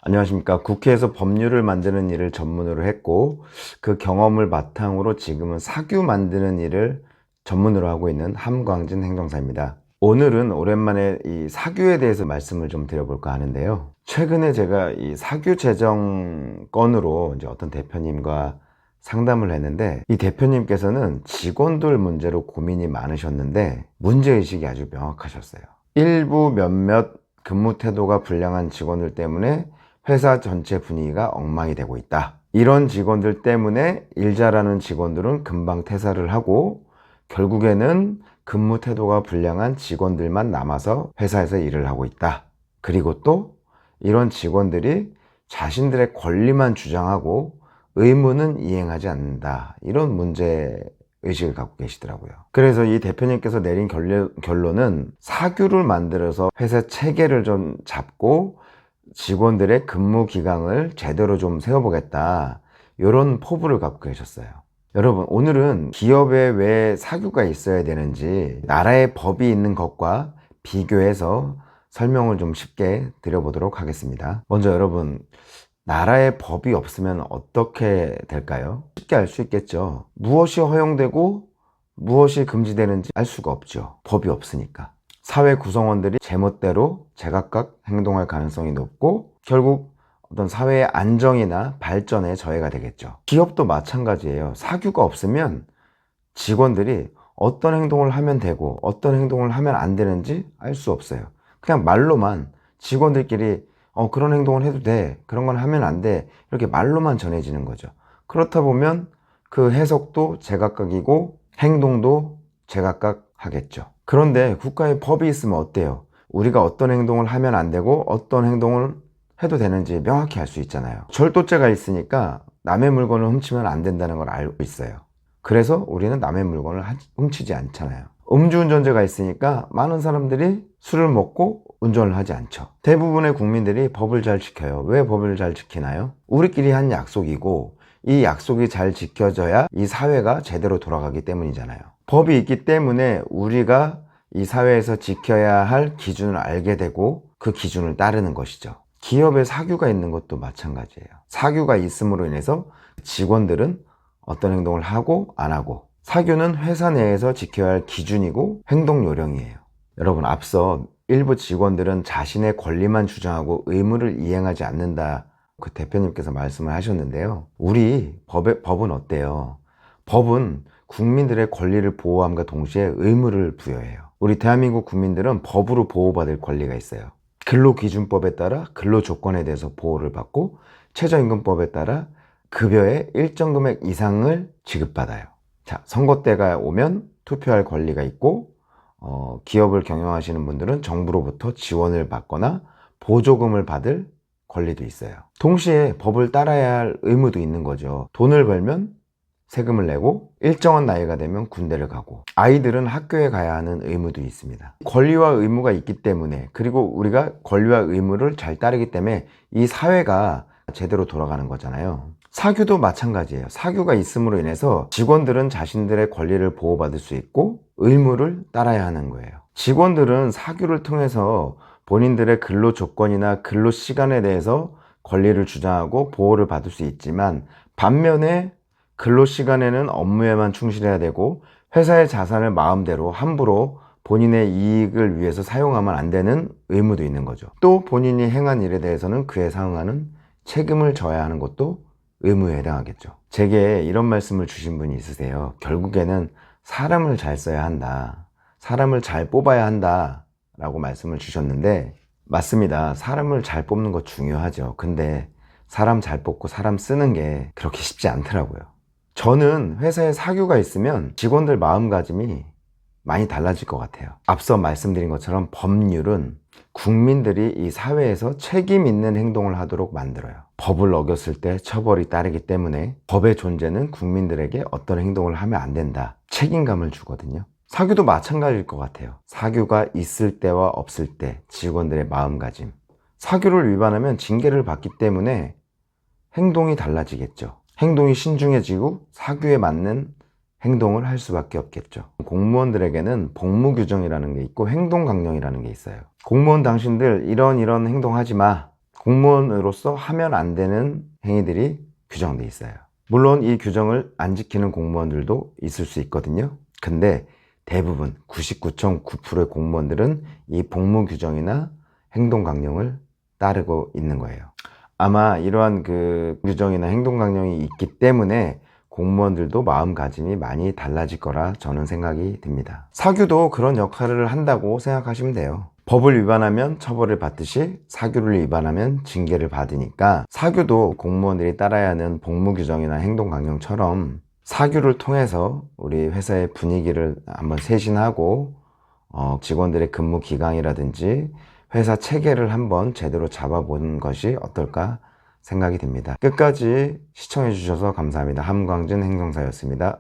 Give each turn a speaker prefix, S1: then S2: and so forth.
S1: 안녕하십니까. 국회에서 법률을 만드는 일을 전문으로 했고 그 경험을 바탕으로 지금은 사규 만드는 일을 전문으로 하고 있는 함광진 행정사입니다. 오늘은 오랜만에 이 사규에 대해서 말씀을 좀 드려볼까 하는데요. 최근에 제가 이 사규 제정 건으로 이제 어떤 대표님과 상담을 했는데, 이 대표님께서는 직원들 문제로 고민이 많으셨는데 문제의식이 아주 명확하셨어요. 일부 몇몇 근무 태도가 불량한 직원들 때문에 회사 전체 분위기가 엉망이 되고 있다. 이런 직원들 때문에 일 잘하는 직원들은 금방 퇴사를 하고 결국에는 근무 태도가 불량한 직원들만 남아서 회사에서 일을 하고 있다. 그리고 또 이런 직원들이 자신들의 권리만 주장하고 의무는 이행하지 않는다. 이런 문제 의식을 갖고 계시더라고요. 그래서 이 대표님께서 내린 결론은 사규를 만들어서 회사 체계를 좀 잡고 직원들의 근무 기강을 제대로 좀 세워보겠다, 이런 포부를 갖고 계셨어요. 여러분, 오늘은 기업에 왜 사규가 있어야 되는지 나라의 법이 있는 것과 비교해서 설명을 좀 쉽게 드려보도록 하겠습니다. 먼저 여러분, 나라의 법이 없으면 어떻게 될까요? 쉽게 알 수 있겠죠. 무엇이 허용되고 무엇이 금지되는지 알 수가 없죠. 법이 없으니까. 사회 구성원들이 제멋대로 제각각 행동할 가능성이 높고 결국 어떤 사회의 안정이나 발전에 저해가 되겠죠. 기업도 마찬가지예요. 사규가 없으면 직원들이 어떤 행동을 하면 되고 어떤 행동을 하면 안 되는지 알 수 없어요. 그냥 말로만 직원들끼리 그런 행동을 해도 돼, 그런 건 하면 안 돼, 이렇게 말로만 전해지는 거죠. 그렇다 보면 그 해석도 제각각이고 행동도 제각각 하겠죠. 그런데 국가에 법이 있으면 어때요? 우리가 어떤 행동을 하면 안 되고 어떤 행동을 해도 되는지 명확히 알 수 있잖아요. 절도죄가 있으니까 남의 물건을 훔치면 안 된다는 걸 알고 있어요. 그래서 우리는 남의 물건을 훔치지 않잖아요. 음주운전죄가 있으니까 많은 사람들이 술을 먹고 운전을 하지 않죠. 대부분의 국민들이 법을 잘 지켜요. 왜 법을 잘 지키나요? 우리끼리 한 약속이고 이 약속이 잘 지켜져야 이 사회가 제대로 돌아가기 때문이잖아요. 법이 있기 때문에 우리가 이 사회에서 지켜야 할 기준을 알게 되고 그 기준을 따르는 것이죠. 기업에 사규가 있는 것도 마찬가지예요. 사규가 있음으로 인해서 직원들은 어떤 행동을 하고 안 하고, 사규는 회사 내에서 지켜야 할 기준이고 행동 요령이에요. 여러분, 앞서 일부 직원들은 자신의 권리만 주장하고 의무를 이행하지 않는다, 그 대표님께서 말씀을 하셨는데요. 우리 법은 어때요? 법은 국민들의 권리를 보호함과 동시에 의무를 부여해요. 우리 대한민국 국민들은 법으로 보호받을 권리가 있어요. 근로기준법에 따라 근로조건에 대해서 보호를 받고 최저임금법에 따라 급여의 일정 금액 이상을 지급받아요. 자, 선거 때가 오면 투표할 권리가 있고 기업을 경영하시는 분들은 정부로부터 지원을 받거나 보조금을 받을 권리도 있어요. 동시에 법을 따라야 할 의무도 있는 거죠. 돈을 벌면 세금을 내고 일정한 나이가 되면 군대를 가고 아이들은 학교에 가야 하는 의무도 있습니다. 권리와 의무가 있기 때문에, 그리고 우리가 권리와 의무를 잘 따르기 때문에 이 사회가 제대로 돌아가는 거잖아요. 사규도 마찬가지예요. 사규가 있음으로 인해서 직원들은 자신들의 권리를 보호받을 수 있고 의무를 따라야 하는 거예요. 직원들은 사규를 통해서 본인들의 근로 조건이나 근로 시간에 대해서 권리를 주장하고 보호를 받을 수 있지만, 반면에 근로 시간에는 업무에만 충실해야 되고 회사의 자산을 마음대로 함부로 본인의 이익을 위해서 사용하면 안 되는 의무도 있는 거죠. 또 본인이 행한 일에 대해서는 그에 상응하는 책임을 져야 하는 것도 의무에 해당하겠죠. 제게 이런 말씀을 주신 분이 있으세요. 결국에는 사람을 잘 써야 한다, 사람을 잘 뽑아야 한다 라고 말씀을 주셨는데, 맞습니다. 사람을 잘 뽑는 거 중요하죠. 근데 사람 잘 뽑고 사람 쓰는 게 그렇게 쉽지 않더라고요. 저는 회사에 사규가 있으면 직원들 마음가짐이 많이 달라질 것 같아요. 앞서 말씀드린 것처럼 법률은 국민들이 이 사회에서 책임 있는 행동을 하도록 만들어요. 법을 어겼을 때 처벌이 따르기 때문에 법의 존재는 국민들에게 어떤 행동을 하면 안 된다, 책임감을 주거든요. 사규도 마찬가지일 것 같아요. 사규가 있을 때와 없을 때 직원들의 마음가짐, 사규를 위반하면 징계를 받기 때문에 행동이 달라지겠죠. 행동이 신중해지고 사규에 맞는 행동을 할 수밖에 없겠죠. 공무원들에게는 복무 규정이라는 게 있고 행동 강령이라는 게 있어요. 공무원 당신들 이런 행동하지 마, 공무원으로서 하면 안 되는 행위들이 규정돼 있어요. 물론 이 규정을 안 지키는 공무원들도 있을 수 있거든요. 근데 대부분 99.9%의 공무원들은 이 복무 규정이나 행동 강령을 따르고 있는 거예요. 아마 이러한 그 규정이나 행동 강령이 있기 때문에 공무원들도 마음가짐이 많이 달라질 거라 저는 생각이 듭니다. 사규도 그런 역할을 한다고 생각하시면 돼요. 법을 위반하면 처벌을 받듯이 사규를 위반하면 징계를 받으니까 사규도 공무원들이 따라야 하는 복무 규정이나 행동 강령처럼 사규를 통해서 우리 회사의 분위기를 한번 세신하고 직원들의 근무 기강이라든지 회사 체계를 한번 제대로 잡아보는 것이 어떨까 생각이 듭니다. 끝까지 시청해 주셔서 감사합니다. 함광진 행정사였습니다.